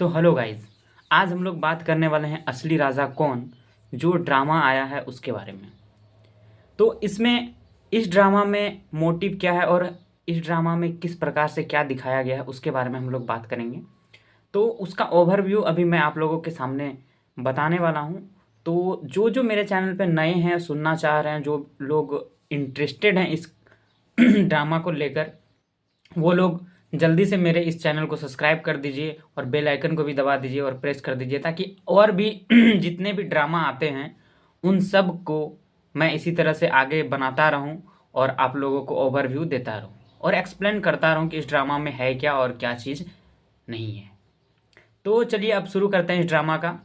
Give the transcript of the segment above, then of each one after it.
तो hello guys. आज हम लोग बात करने वाले हैं असली राजा कौन जो ड्रामा आया है उसके बारे में। तो इसमें इस ड्रामा में मोटिव क्या है और इस ड्रामा में किस प्रकार से क्या दिखाया गया है उसके बारे में हम लोग बात करेंगे। तो उसका ओवरव्यू अभी मैं आप लोगों के सामने बताने वाला हूँ। तो जो जो मेरे चैनल पे नए हैं, सुनना चाह रहे हैं, जो लोग इंटरेस्टेड हैं इस ड्रामा को लेकर, वो लोग जल्दी से मेरे इस चैनल को सब्सक्राइब कर दीजिए और बेल आइकन को भी दबा दीजिए और प्रेस कर दीजिए, ताकि और भी जितने भी ड्रामा आते हैं उन सब को मैं इसी तरह से आगे बनाता रहूं और आप लोगों को ओवरव्यू देता रहूं और एक्सप्लेन करता रहूं कि इस ड्रामा में है क्या और क्या चीज़ नहीं है। तो चलिए अब शुरू करते हैं इस ड्रामा का।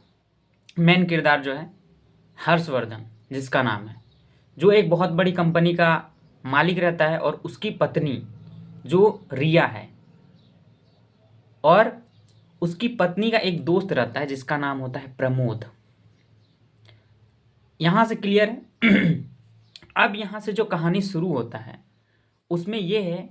मेन किरदार जो है हर्षवर्धन, जिसका नाम है, जो एक बहुत बड़ी कंपनी का मालिक रहता है, और उसकी पत्नी जो रिया है, और उसकी पत्नी का एक दोस्त रहता है जिसका नाम होता है प्रमोद। यहाँ से क्लियर है? अब यहाँ से जो कहानी शुरू होता है उसमें यह है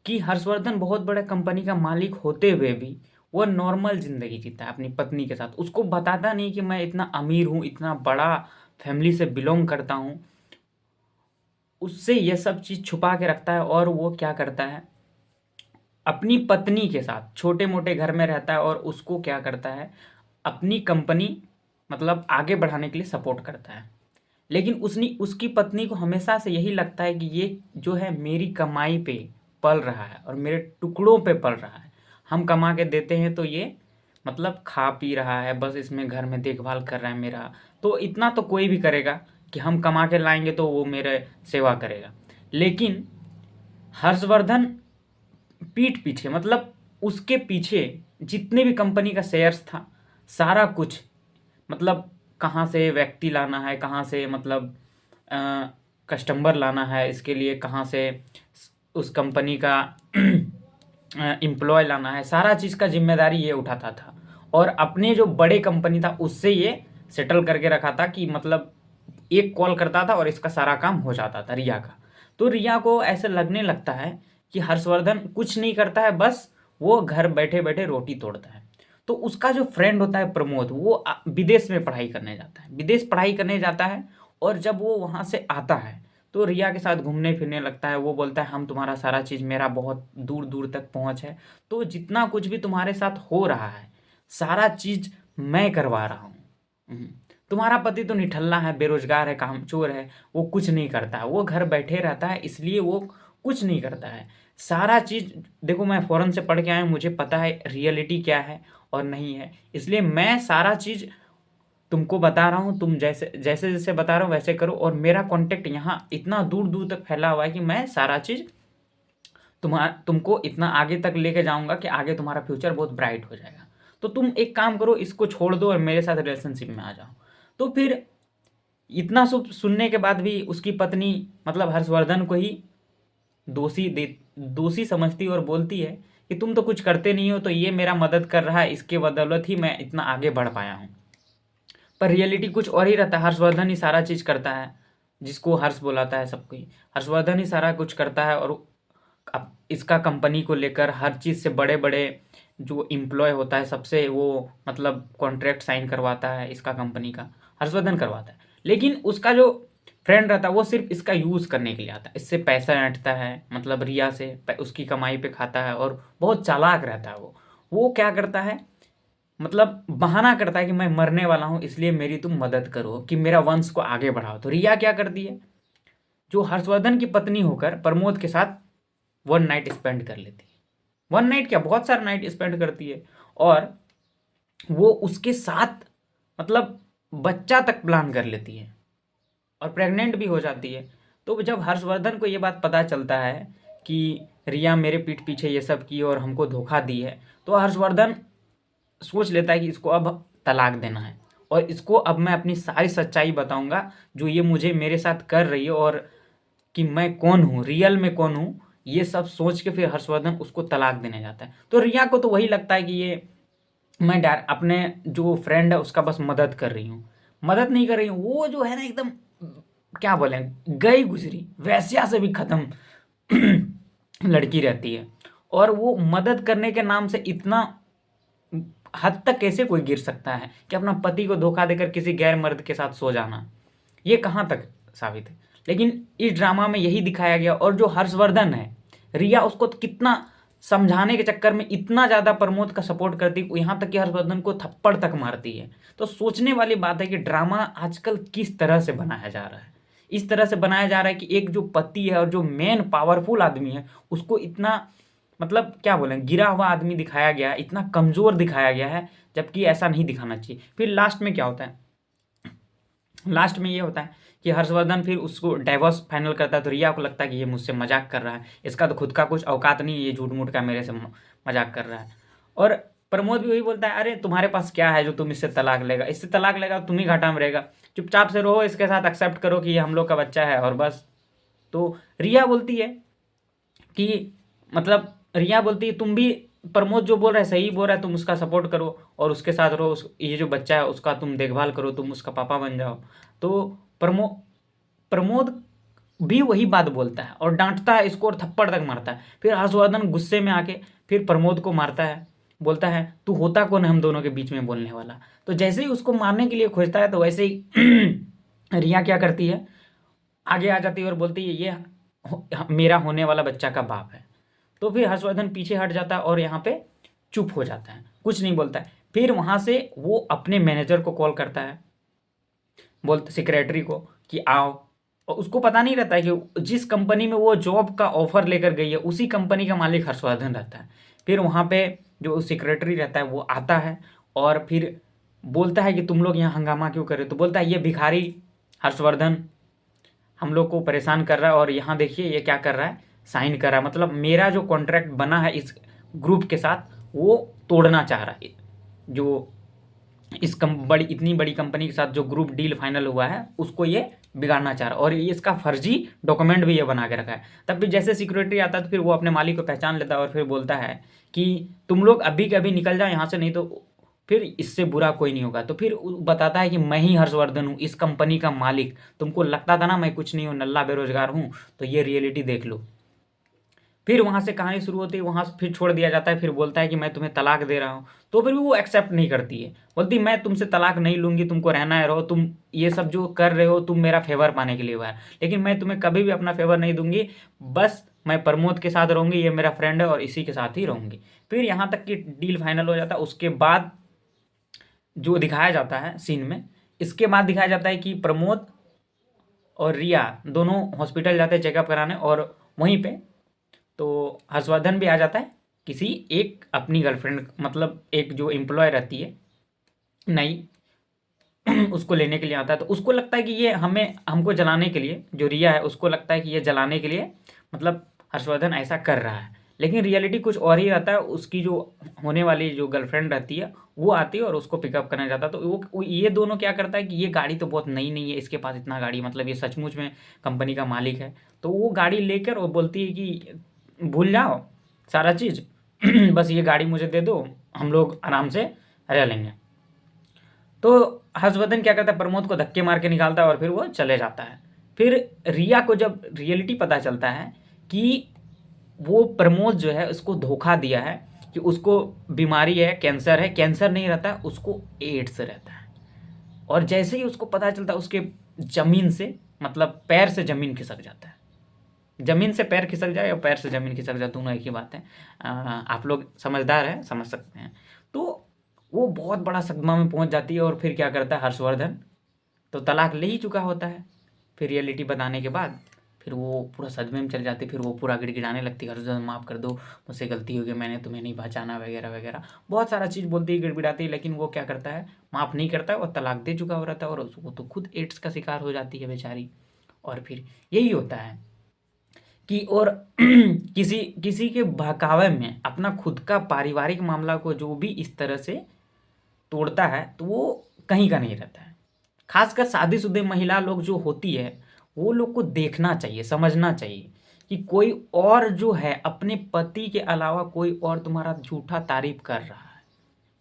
कि हर्षवर्धन बहुत बड़े कंपनी का मालिक होते हुए भी वो नॉर्मल ज़िंदगी जीता है अपनी पत्नी के साथ। उसको बताता नहीं कि मैं इतना अमीर हूँ, इतना बड़ा फैमिली से बिलोंग करता हूँ। उससे ये सब चीज़ छुपा के रखता है, और वो क्या करता है, अपनी पत्नी के साथ छोटे मोटे घर में रहता है और उसको क्या करता है, अपनी कंपनी मतलब आगे बढ़ाने के लिए सपोर्ट करता है। लेकिन उसकी पत्नी को हमेशा से यही लगता है कि ये जो है मेरी कमाई पे पल रहा है और मेरे टुकड़ों पे पल रहा है। हम कमा के देते हैं तो ये मतलब खा पी रहा है, बस इसमें घर में देखभाल कर रहा है मेरा। तो इतना तो कोई भी करेगा कि हम कमा के लाएंगे तो वो मेरे सेवा करेगा। लेकिन हर्षवर्धन पीठ पीछे मतलब उसके पीछे जितने भी कंपनी का शेयर्स था, सारा कुछ मतलब कहाँ से व्यक्ति लाना है, कहाँ से मतलब कस्टमर लाना है, इसके लिए कहाँ से उस कंपनी का एम्प्लॉय लाना है, सारा चीज़ का जिम्मेदारी ये उठाता था। और अपने जो बड़े कंपनी था उससे ये सेटल करके रखा था कि मतलब एक कॉल करता था और इसका सारा काम हो जाता था रिया का। तो रिया को ऐसे लगने लगता है कि हर्षवर्धन कुछ नहीं करता है, बस वो घर बैठे बैठे रोटी तोड़ता है। तो उसका जो फ्रेंड होता है प्रमोद, वो विदेश में पढ़ाई करने जाता है, विदेश पढ़ाई करने जाता है। और जब वो वहाँ से आता है तो रिया के साथ घूमने फिरने लगता है। वो बोलता है हम तुम्हारा सारा चीज़, मेरा बहुत दूर दूर तक पहुँच है, तो जितना कुछ भी तुम्हारे साथ हो रहा है सारा चीज़ मैं करवा रहा हूँ। हम्म। तुम्हारा पति तो निठल्ला है, बेरोजगार है, कामचोर है, वो कुछ नहीं करता है, वो घर बैठे रहता है, इसलिए वो कुछ नहीं करता है। सारा चीज़ देखो, मैं फ़ॉरेन से पढ़ के आया हूँ, मुझे पता है रियलिटी क्या है और नहीं है, इसलिए मैं सारा चीज़ तुमको बता रहा हूँ। तुम जैसे जैसे जैसे बता रहा हूँ वैसे करो, और मेरा कॉन्टेक्ट यहाँ इतना दूर दूर तक फैला हुआ है कि मैं सारा चीज़ तुमको इतना आगे तक लेके जाऊँगा कि आगे तुम्हारा फ्यूचर बहुत ब्राइट हो जाएगा। तो तुम एक काम करो, इसको छोड़ दो और मेरे साथ रिलेशनशिप में आ जाओ। तो फिर इतना सब सुनने के बाद भी उसकी पत्नी मतलब हर्षवर्धन को ही दोषी समझती और बोलती है कि तुम तो कुछ करते नहीं हो, तो ये मेरा मदद कर रहा है, इसके बदौलत ही मैं इतना आगे बढ़ पाया हूँ। पर रियलिटी कुछ और ही रहता है। हर्षवर्धन ही सारा चीज़ करता है, जिसको हर्ष बुलाता है सबको ही हर्षवर्धन ही सारा कुछ करता है। और अब इसका कंपनी को लेकर हर चीज़ से बड़े बड़े जो एम्प्लॉय होता है सबसे वो मतलब कॉन्ट्रैक्ट साइन करवाता है, इसका कंपनी का हर्षवर्धन करवाता है। लेकिन उसका जो फ्रेंड रहता है वो सिर्फ इसका यूज़ करने के लिए आता है, इससे पैसा ऐंठता है, मतलब रिया से उसकी कमाई पे खाता है, और बहुत चालाक रहता है वो क्या करता है, मतलब बहाना करता है कि मैं मरने वाला हूँ, इसलिए मेरी तुम मदद करो कि मेरा वंश को आगे बढ़ाओ। तो रिया क्या करती है, जो हर्षवर्धन की पत्नी होकर प्रमोद के साथ वन नाइट स्पेंड कर लेती है। वन नाइट क्या, बहुत सारा नाइट स्पेंड करती है, और वो उसके साथ मतलब बच्चा तक प्लान कर लेती है और प्रेग्नेंट भी हो जाती है। तो जब हर्षवर्धन को ये बात पता चलता है कि रिया मेरे पीठ पीछे ये सब की और हमको धोखा दी है, तो हर्षवर्धन सोच लेता है कि इसको अब तलाक देना है, और इसको अब मैं अपनी सारी सच्चाई बताऊंगा जो ये मुझे मेरे साथ कर रही है, और कि मैं कौन हूँ, रियल में कौन हूँ। ये सब सोच के फिर हर्षवर्धन उसको तलाक देने जाता है। तो रिया को तो वही लगता है कि ये मैं अपने जो फ्रेंड है उसका बस मदद कर रही हूँ, मदद नहीं कर रही हूँ। वो जो है ना एकदम क्या बोले, गई गुजरी वैश्या से भी खत्म लड़की रहती है, और वो मदद करने के नाम से इतना हद तक कैसे कोई गिर सकता है कि अपना पति को धोखा देकर किसी गैर मर्द के साथ सो जाना, ये कहाँ तक साबित है। लेकिन इस ड्रामा में यही दिखाया गया। और जो हर्षवर्धन है, रिया उसको कितना समझाने के चक्कर में इतना ज़्यादा प्रमोद का सपोर्ट करती, यहाँ तक कि हर्षवर्धन को थप्पड़ तक मारती है। तो सोचने वाली बात है कि ड्रामा आजकल किस तरह से बनाया जा रहा है। इस तरह से बनाया जा रहा है कि एक जो पति है और जो मेन पावरफुल आदमी है उसको इतना, मतलब क्या बोलें, गिरा हुआ आदमी दिखाया गया है, इतना कमज़ोर दिखाया गया है, जबकि ऐसा नहीं दिखाना चाहिए। फिर लास्ट में क्या होता है, लास्ट में ये होता है कि हर्षवर्धन फिर उसको डाइवोर्स फाइनल करता है। तो रिया को लगता है कि ये मुझसे मजाक कर रहा है, इसका तो खुद का कुछ औकात नहीं है, ये झूठ मूठ का मेरे से मजाक कर रहा है। और प्रमोद भी वही बोलता है, अरे तुम्हारे पास क्या है जो तुम इससे तलाक लेगा, इससे तलाक लेगा तुम ही घाटा में रहेगा, चुपचाप से रहो, इसके साथ एक्सेप्ट करो कि ये हम लोग का बच्चा है और बस। तो रिया बोलती है कि, मतलब रिया बोलती है तुम भी, प्रमोद जो बोल रहा है सही बोल रहा है, तुम उसका सपोर्ट करो और उसके साथ रहो, ये जो बच्चा है उसका तुम देखभाल करो, तुम उसका पापा बन जाओ। तो प्रमोद भी वही बात बोलता है और डांटता है इसको और थप्पड़ तक मारता है। फिर हर्षवर्धन गुस्से में आके फिर प्रमोद को मारता है, बोलता है तू होता कौन है हम दोनों के बीच में बोलने वाला। तो जैसे ही उसको मारने के लिए खोजता है तो वैसे ही रिया क्या करती है, आगे आ जाती है और बोलती है ये मेरा होने वाला बच्चा का बाप है। तो फिर हर्षवर्धन पीछे हट जाता है और यहाँ पे चुप हो जाता है, कुछ नहीं बोलता है। फिर वहाँ से वो अपने मैनेजर को कॉल करता है, बोलते सेक्रेटरी को कि आओ। और उसको पता नहीं रहता है कि जिस कंपनी में वो जॉब का ऑफर लेकर गई है उसी कंपनी का मालिक हर्षवर्धन रहता है। फिर वहाँ पे जो सेक्रेटरी रहता है वो आता है और फिर बोलता है कि तुम लोग यहाँ हंगामा क्यों कर रहे हो। तो बोलता है ये भिखारी हर्षवर्धन हम लोग को परेशान कर रहा है और यहाँ देखिए ये क्या कर रहा है, साइन कर रहा है, मतलब मेरा जो कॉन्ट्रैक्ट बना है इस ग्रुप के साथ वो तोड़ना चाह रहा है। जो इस इतनी बड़ी कंपनी के साथ जो ग्रुप डील फाइनल हुआ है उसको ये बिगाड़ना चाह रहा है और ये इसका फर्जी डॉक्यूमेंट भी ये बना के रखा है। तब भी जैसे सिक्योरिटी आता है तो फिर वो अपने मालिक को पहचान लेता है और फिर बोलता है कि तुम लोग अभी के अभी निकल जाओ यहाँ से, नहीं तो फिर इससे बुरा कोई नहीं होगा। तो फिर बताता है कि मैं ही हर्षवर्धन हूँ, इस कंपनी का मालिक, तुमको लगता था ना मैं कुछ नहीं हूँ, नल्ला बेरोजगार हूँ, तो ये रियलिटी देख लो। फिर वहाँ से कहानी शुरू होती है, वहाँ से फिर छोड़ दिया जाता है। फिर बोलता है कि मैं तुम्हें तलाक दे रहा हूँ। तो फिर भी वो एक्सेप्ट नहीं करती है, बोलती मैं तुमसे तलाक नहीं लूँगी, तुमको रहना है रहो, तुम ये सब जो कर रहे हो तुम मेरा फेवर पाने के लिए हुआ है, लेकिन मैं तुम्हें कभी भी अपना फेवर नहीं दूंगी, बस मैं प्रमोद के साथ रहूँगी, ये मेरा फ्रेंड है और इसी के साथ ही रहूँगी। फिर यहाँ तक कि डील फाइनल हो जाता है। उसके बाद जो दिखाया जाता है सीन में, इसके बाद दिखाया जाता है कि प्रमोद और रिया दोनों हॉस्पिटल जाते हैं चेकअप कराने और वहीं पे तो हर्षवर्धन भी आ जाता है किसी एक अपनी गर्लफ्रेंड, मतलब एक जो एम्प्लॉय रहती है नई उसको लेने के लिए आता है। तो उसको लगता है कि ये हमको जलाने के लिए, जो रिया है उसको लगता है कि ये जलाने के लिए मतलब हर्षवर्धन ऐसा कर रहा है, लेकिन रियलिटी कुछ और ही रहता है। उसकी जो होने वाली जो गर्लफ्रेंड रहती है वो आती है और उसको पिकअप करने जाता है। तो ये दोनों क्या करता है कि ये गाड़ी तो बहुत नई नहीं है, इसके पास इतना गाड़ी, मतलब ये सचमुच में कंपनी का मालिक है। तो वो गाड़ी लेकर वो बोलती है कि भूल जाओ सारा चीज़ बस ये गाड़ी मुझे दे दो, हम लोग आराम से रह लेंगे। तो हर्षवर्धन क्या करता है, प्रमोद को धक्के मार के निकालता है और फिर वो चले जाता है। फिर रिया को जब रियलिटी पता चलता है कि वो प्रमोद जो है उसको धोखा दिया है, कि उसको बीमारी है, कैंसर नहीं रहता है, उसको एड्स रहता है। और जैसे ही उसको पता चलता है उसके ज़मीन से, मतलब पैर से ज़मीन खिसक जाता है। ज़मीन से पैर खिसक जाए या पैर से ज़मीन खिसक जाए, दोनों एक ही बात है। आप लोग समझदार हैं, समझ सकते हैं। तो वो बहुत बड़ा सदमा में पहुंच जाती है और फिर क्या करता है हर्षवर्धन, तो तलाक ले ही चुका होता है। फिर रियलिटी बताने के बाद फिर वो पूरा सदमे में चल जाती है। फिर वो पूरा गिड़गिड़ाने लगती है, हर्षवर्धन माफ़ कर दो, मुझसे गलती हो गई, मैंने तुम्हें नहीं पहचाना वगैरह वगैरह, बहुत सारा चीज़ बोलती है, गिड़गिड़ाती है। लेकिन वो क्या करता है, माफ़ नहीं करता है और तलाक दे चुका हो रहता है और उसको तो खुद एड्स का शिकार हो जाती है बेचारी। और फिर यही होता है कि और किसी किसी के बहकावे में अपना खुद का पारिवारिक मामला को जो भी इस तरह से तोड़ता है तो वो कहीं का नहीं रहता है। खासकर शादीशुदा महिला लोग जो होती है वो लोग को देखना चाहिए, समझना चाहिए कि कोई और जो है अपने पति के अलावा कोई और तुम्हारा झूठा तारीफ कर रहा है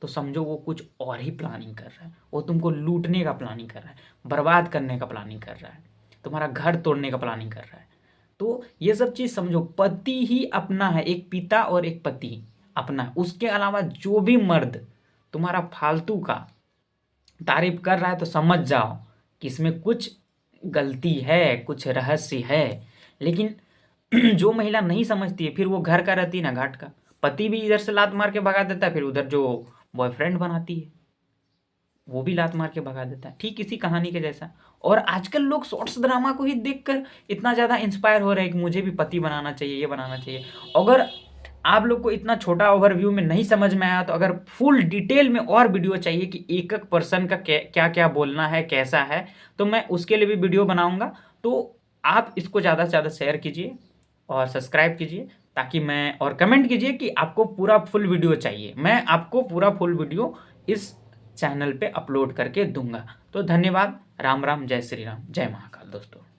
तो समझो वो कुछ और ही प्लानिंग कर रहा है, वो तुमको लूटने का प्लानिंग कर रहा है, बर्बाद करने का प्लानिंग कर रहा है, तुम्हारा घर तोड़ने का प्लानिंग कर रहा है। तो ये सब चीज़ समझो, पति ही अपना है, एक पिता और एक पति अपना है। उसके अलावा जो भी मर्द तुम्हारा फालतू का तारीफ कर रहा है तो समझ जाओ कि इसमें कुछ गलती है, कुछ रहस्य है। लेकिन जो महिला नहीं समझती है, फिर वो घर का रहती है ना घाट का। पति भी इधर से लात मार के भगा देता है, फिर उधर जो बॉयफ्रेंड बनाती है वो भी लात मार के भगा देता है। ठीक इसी कहानी के जैसा। और आजकल लोग शॉर्ट्स ड्रामा को ही देखकर इतना ज़्यादा इंस्पायर हो रहे हैं कि मुझे भी पति बनाना चाहिए, ये बनाना चाहिए। अगर आप लोग को इतना छोटा ओवरव्यू में नहीं समझ में आया तो अगर फुल डिटेल में और वीडियो चाहिए कि एक एक पर्सन का क्या क्या बोलना है, कैसा है, तो मैं उसके लिए भी वीडियो बनाऊंगा। तो आप इसको ज़्यादा से ज़्यादा शेयर कीजिए और सब्सक्राइब कीजिए, ताकि मैं, और कमेंट कीजिए कि आपको पूरा फुल वीडियो चाहिए। मैं आपको पूरा फुल वीडियो इस चैनल पे अपलोड करके दूंगा। तो धन्यवाद। राम राम, जय श्री राम, जय महाकाल दोस्तों।